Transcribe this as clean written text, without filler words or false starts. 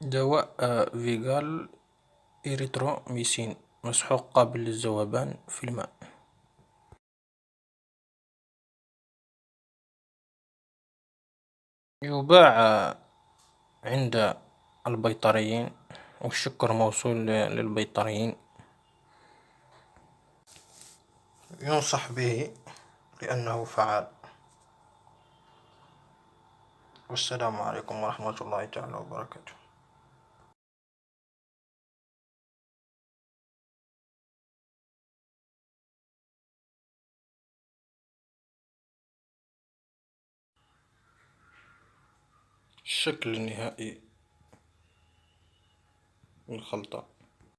دواء فيغال إريثروميسين مسحوق قابل للذوبان في الماء. يباع عند البيطريين، والشكر موصول للبيطريين. ينصح به لأنه فعال. والسلام عليكم ورحمة الله تعالى وبركاته. الشكل النهائي للخلطة.